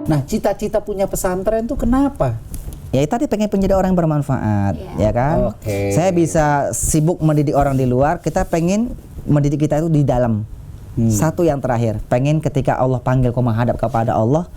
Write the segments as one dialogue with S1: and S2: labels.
S1: Nah, cita-cita punya pesantren tuh kenapa?
S2: Ya tadi pengen menjadi orang yang bermanfaat, ya kan?
S1: Oke.
S2: Saya bisa sibuk mendidik orang di luar, kita pengen mendidik kita itu di dalam. Satu yang terakhir, pengen ketika Allah panggil kau menghadap kepada Allah,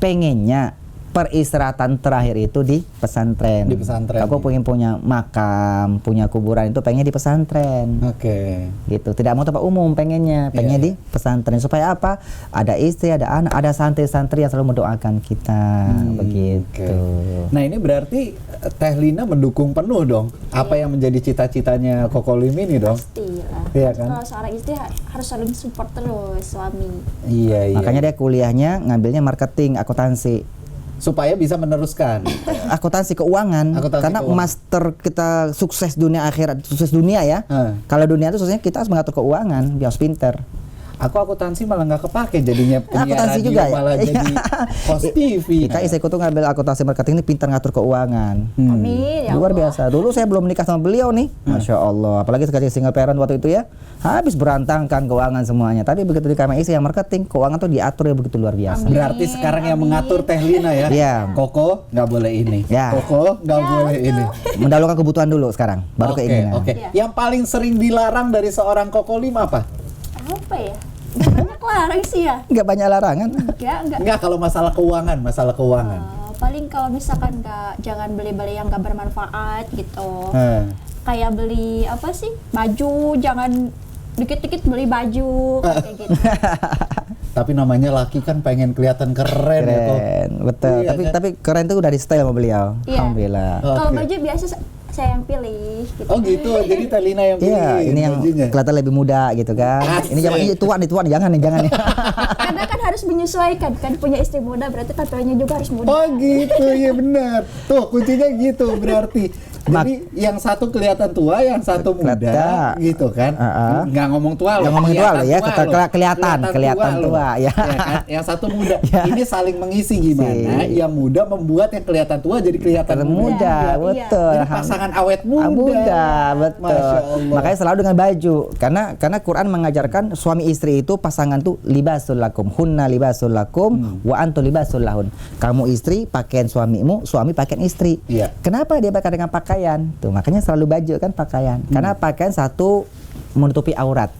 S2: pengennya peristirahatan terakhir itu di pesantren.
S1: Di pesantren.
S2: Aku pengen punya makam, punya kuburan itu pengen di pesantren.
S1: Oke.
S2: Gitu. Tidak mau tempat umum pengennya, pengen di pesantren supaya apa? Ada istri, ada anak, ada santri-santri yang selalu mendoakan kita, begitu.
S1: Oke. Nah, ini berarti Teh Lina mendukung penuh dong apa yang menjadi cita-citanya Koko Lim ini dong.
S3: Pastilah.
S1: Iya kan?
S3: Kalau seorang istri harus saling support terus suami.
S1: Iya, iya.
S2: Makanya dia kuliahnya ngambilnya marketing, akuntansi.
S1: Supaya bisa meneruskan.
S2: Akuntansi keuangan. Karena
S1: keuangan.
S2: master kita sukses dunia akhirat, sukses dunia ya. Kalau dunia itu suksesnya kita harus mengatur keuangan, biar harus pinter.
S1: Aku akuntansi malah nggak kepake jadinya penyiar
S2: Akuntansi
S1: radio,
S2: juga ya?
S1: malah jadi host TV.
S2: Kita istriku tuh ngambil akuntansi marketing ini pintar ngatur keuangan.
S3: Amin ya
S2: Luar
S3: Allah.
S2: biasa. Dulu saya belum menikah sama beliau nih. Masya Allah. Apalagi sebagai single parent waktu itu ya. Habis berantakan keuangan semuanya. Tapi begitu di kamar istri yang marketing, keuangan tuh diatur ya begitu luar biasa.
S1: Berarti sekarang yang mengatur Teh Lina ya.
S2: Iya.
S1: Koko nggak boleh ini.
S2: Ya.
S1: Koko nggak boleh ini.
S2: Mendahulukan kebutuhan dulu sekarang, baru keinginan.
S1: Oke. Yang paling sering dilarang dari seorang Koko Lim apa?
S3: Apa ya? Banyak larang sih ya.
S2: Nggak banyak larangan.
S3: Enggak.
S1: Enggak, kalau masalah keuangan.
S3: Paling kalau misalkan jangan beli-beli yang nggak bermanfaat gitu. Kayak beli apa sih? Baju, jangan dikit-dikit beli baju kayak gitu.
S1: Tapi namanya laki kan pengen kelihatan keren ya kok.
S2: Keren, betul.
S1: Iya,
S2: tapi keren tuh udah di style sama beliau.
S3: Iya.
S2: Alhamdulillah.
S3: Kalau
S1: Oke.
S3: baju biasa saya yang pilih gitu.
S1: Oh gitu, jadi Teh Lina yang pilih
S2: Iya, ini yang
S1: bajunya.
S2: kelihatan lebih muda gitu kan.
S1: Asik.
S2: Ini zaman ini tua nih, jangan nih.
S3: Karena kan harus menyesuaikan kan, punya istri muda berarti tampilannya juga harus muda.
S1: Oh gitu, iya benar. Tuh kuncinya gitu berarti. Jadi yang satu kelihatan tua, yang satu muda,
S2: Kelihatan.
S1: gitu kan? Nggak ngomong tua loh.
S2: Nggak ngomong tua loh ya,
S1: kelihatan
S2: kelihatan tua,
S1: loh.
S2: ya.
S1: Kan? Yang satu muda.
S2: Ya.
S1: Ini saling mengisi gimana? Yang muda membuat yang kelihatan tua jadi kelihatan
S2: muda,
S3: Iya.
S2: betul.
S1: Jadi pasangan awet muda.
S2: Muda, betul.
S1: Masya Allah.
S2: Makanya selalu dengan baju. Karena Quran mengajarkan suami istri itu pasangan tuh libasul lakum, hunna libasul lakum, wa antum libasul lahun. Kamu istri pakaian suamimu, suami pakaian istri.
S1: Iya.
S2: Kenapa dia pakai dengan pakaian? Tuh, makanya selalu baju kan pakaian. Karena pakaian satu menutupi aurat.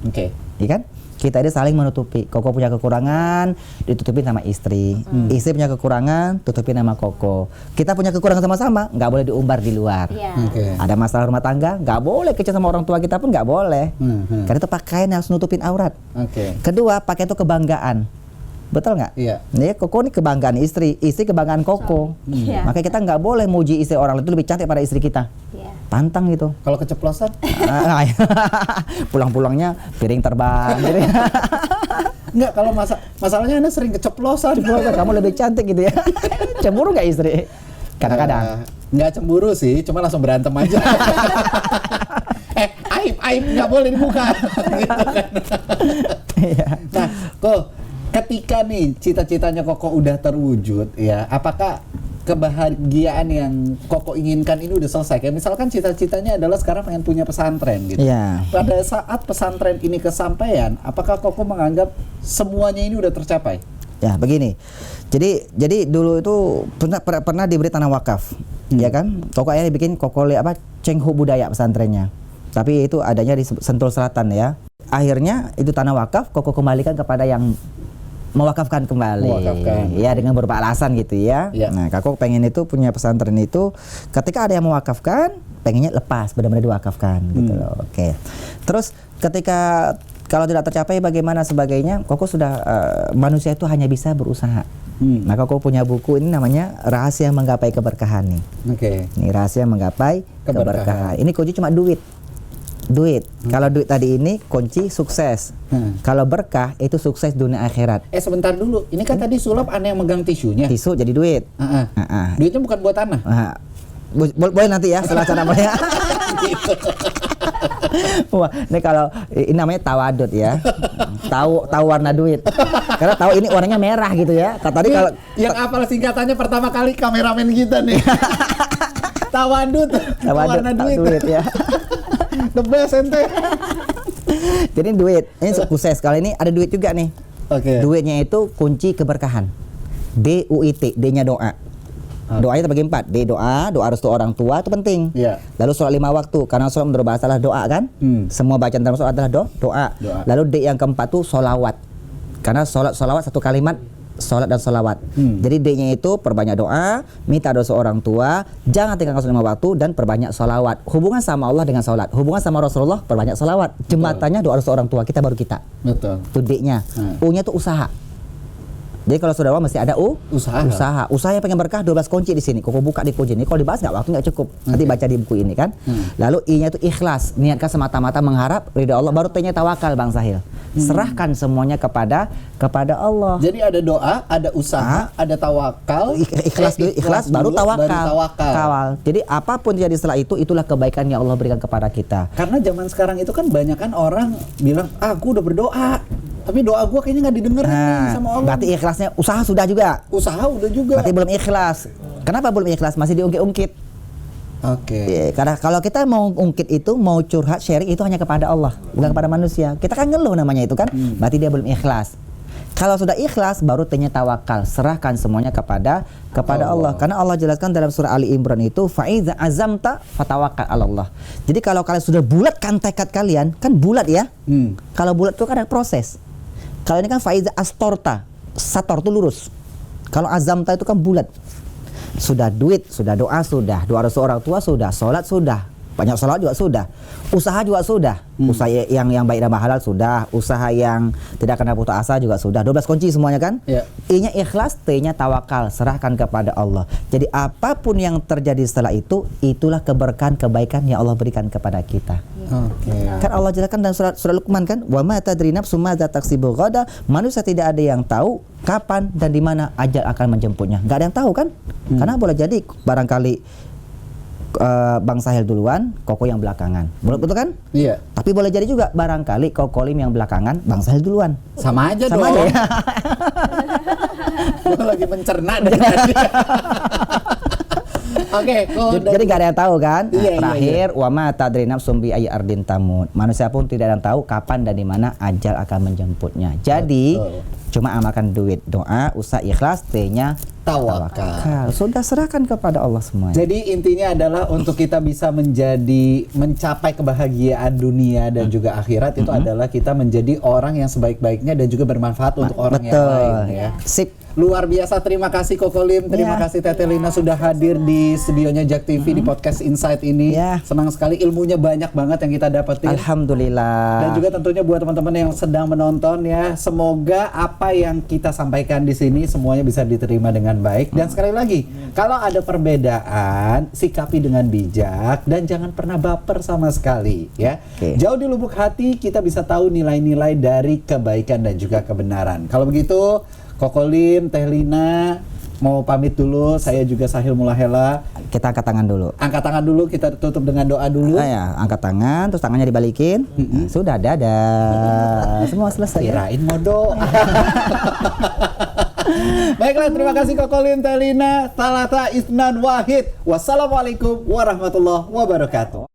S1: Oke.
S2: Iya kan? Kita ini saling menutupi. Koko punya kekurangan, ditutupin sama istri. Istri punya kekurangan, tutupin sama Koko. Kita punya kekurangan sama-sama, nggak boleh diumbar di luar.
S3: Iya.
S1: Oke.
S2: Ada masalah rumah tangga, nggak boleh kecil sama orang tua kita pun nggak boleh. Karena itu pakaian harus nutupin aurat.
S1: Oke.
S2: Kedua, pakaian itu kebanggaan. Betul nggak?
S1: Iya.
S2: Nih, Koko ini kebanggaan istri kebanggaan Koko.
S3: Iya.
S2: Makanya kita nggak boleh muji istri orang lain itu lebih cantik pada istri kita.
S3: Iya.
S2: Pantang gitu.
S1: Kalau keceplosan?
S2: Pulang-pulangnya piring terbang. Gitu.
S1: Enggak, kalau masalahnya Anda sering keceplosan.
S2: Kamu lebih cantik gitu ya. Cemburu nggak istri? Kadang-kadang.
S1: Nggak cemburu sih, cuma langsung berantem aja. Aib nggak boleh dibuka. Gitu kan.
S2: Iya.
S1: Nah, kok ketika nih cita-citanya Koko udah terwujud ya, apakah kebahagiaan yang Koko inginkan ini udah selesai? Kayak misalkan cita-citanya adalah sekarang pengen punya pesantren gitu.
S2: Iya.
S1: Pada saat pesantren ini kesampaian, apakah Koko menganggap semuanya ini udah tercapai?
S2: Ya begini, jadi dulu itu pernah diberi tanah wakaf, ya kan? Koko akhirnya bikin Cengho Budaya pesantrennya, tapi itu adanya di Sentul Selatan ya. Akhirnya itu tanah wakaf Koko kembalikan kepada yang mewakafkan kembali, ya dengan beberapa alasan gitu ya. Nah, Koko pengen itu punya pesantren itu, ketika ada yang mewakafkan, pengennya lepas benar-benar diwakafkan gitu loh. Oke. Terus ketika kalau tidak tercapai bagaimana sebagainya, Koko sudah manusia itu hanya bisa berusaha. Maka Koko punya buku ini namanya Rahasia Menggapai Keberkahan nih.
S1: Oke.
S2: Ini Rahasia Menggapai Keberkahan. Ini kunci cuma duit. Kalau duit tadi ini kunci sukses. Kalau berkah itu sukses dunia akhirat.
S1: Sebentar dulu. Ini kan tadi sulap Anda yang megang tisunya.
S2: Tisu jadi duit.
S1: Duitnya bukan buat tanah.
S2: Boleh nanti ya setelah acara ya. Wah, ini kalau ini namanya tawadud ya. Tahu warna duit. Karena tahu ini warnanya merah gitu ya. Tadi kalau
S1: yang apal singkatannya pertama kali kameramen kita nih. Tawadud warna duit
S2: ya.
S1: The best ente.
S2: Jadi duit, ini sukses. Kalau ini ada duit juga nih.
S1: Oke.
S2: Duitnya itu kunci keberkahan. D-U-I-T, D-nya doa. Doanya terbagi 4, D doa restu orang tua itu penting.
S1: Iya.
S2: Lalu sholat 5 waktu, karena sholat menurut bahasa adalah doa kan? Semua bacaan dalam sholat adalah doa. Lalu D yang keempat tuh sholawat, karena sholawat satu kalimat, sholat dan sholawat. Jadi D-nya itu perbanyak doa, minta doa orang tua, jangan tinggalkan sholat 5 waktu, dan perbanyak sholawat. Hubungan sama Allah dengan sholat, hubungan sama Rasulullah perbanyak sholawat. Jembatannya doa restu orang tua, kita baru kita.
S1: Betul.
S2: Itu D-nya. U-nya tuh usaha. Jadi kalau sudah mesti ada usaha. Usaha yang pengen berkah 12 kunci di sini. Koko buka di kunci ini. Kalau dibahas waktu nggak cukup. Nanti baca di buku ini kan. Lalu I-nya itu ikhlas. Niatkan semata-mata mengharap ridha Allah. Baru T-nya tawakal Bang Sahil. Serahkan semuanya kepada Allah.
S1: Jadi ada doa, ada usaha, ada tawakal.
S2: Ikhlas baru
S1: dulu,
S2: tawakal.
S1: baru tawakal.
S2: Jadi apapun jadi setelah itu, itulah kebaikan yang Allah berikan kepada kita.
S1: Karena zaman sekarang itu kan banyak kan orang bilang, aku udah berdoa, tapi doa gue kayaknya nggak didengerin nih sama Allah.
S2: Berarti ikhlasnya usaha sudah juga.
S1: Usaha udah juga.
S2: Berarti belum ikhlas. Kenapa belum ikhlas? Masih diungkit-ungkit.
S1: Oke.
S2: Karena kalau kita mau ungkit itu, mau curhat, sharing itu hanya kepada Allah, bukan kepada manusia. Kita kan ngeluh namanya itu kan. Berarti dia belum ikhlas. Kalau sudah ikhlas, baru T-nya tawakal, serahkan semuanya kepada Allah. Karena Allah jelaskan dalam surah Ali Imran itu, faiza azamta fatawakkal 'ala Allah. Jadi kalau kalian sudah bulatkan tekad kalian, kan bulat ya. Kalau bulat itu kan ada proses. Kalau ini kan faiza astorta, sator itu lurus. Kalau azamta itu kan bulat. Sudah duit, sudah doa restu orang tua sudah, sholat sudah, banyak sholat juga sudah, usaha juga sudah, usaha yang baik dan halal sudah, usaha yang tidak kena putus asa juga sudah, 12 kunci semuanya kan. I-nya ikhlas, T-nya tawakal, serahkan kepada Allah. Jadi apapun yang terjadi setelah itu, itulah keberkahan, kebaikan yang Allah berikan kepada kita. Kan Allah jelaskan dalam surah Luqman kan, wa ma tadri nafsum madza taksibu ghada, manusia tidak ada yang tahu kapan dan di mana ajal akan menjemputnya. Enggak ada yang tahu kan? Karena boleh jadi barangkali Bang Sahil duluan, Koko yang belakangan. Betul kan?
S1: Iya.
S2: Tapi boleh jadi juga barangkali Kokolim yang belakangan, Bang Sahil duluan.
S1: Sama aja
S2: Sama
S1: dong.
S2: aja ya.
S1: Gue lagi mencerna dari tadi. Oke,
S2: Jadi gak ada yang tahu kan?
S1: Iya,
S2: Terakhir, wa ma tadri nafsum bi ayyi ardin tamut. Manusia pun tidak ada yang tahu kapan dan di mana ajal akan menjemputnya. Jadi cuma amalkan duit, doa, usaha, ikhlas, T-nya tawakal. Sudah serahkan kepada Allah semuanya.
S1: Jadi intinya adalah untuk kita bisa mencapai kebahagiaan dunia dan juga akhirat itu adalah kita menjadi orang yang sebaik-baiknya dan juga bermanfaat untuk orang yang lain ya.
S2: Sip.
S1: Luar biasa, terima kasih Koko Lim, terima kasih Tete Lina sudah hadir di studionya Jak TV di podcast Insight ini. Senang sekali, ilmunya banyak banget yang kita dapetin.
S2: Alhamdulillah.
S1: Dan juga tentunya buat teman-teman yang sedang menonton ya, semoga apa yang kita sampaikan di sini semuanya bisa diterima dengan baik. Dan sekali lagi, kalau ada perbedaan, sikapi dengan bijak dan jangan pernah baper sama sekali ya. Jauh di lubuk hati kita bisa tahu nilai-nilai dari kebaikan dan juga kebenaran. Kalau begitu, Koko Lim, Teh Lina mau pamit dulu. Saya juga Sahil Mulahela.
S2: Kita angkat tangan dulu.
S1: Angkat tangan dulu, kita tutup dengan doa dulu.
S2: Ya, angkat tangan, terus tangannya dibalikin. Sudah, dadah. Semua selesai.
S1: Kirain mau doa. Baiklah, terima kasih Koko Lim, Teh Lina. Salata Isnan Wahid. Wassalamualaikum warahmatullahi wabarakatuh.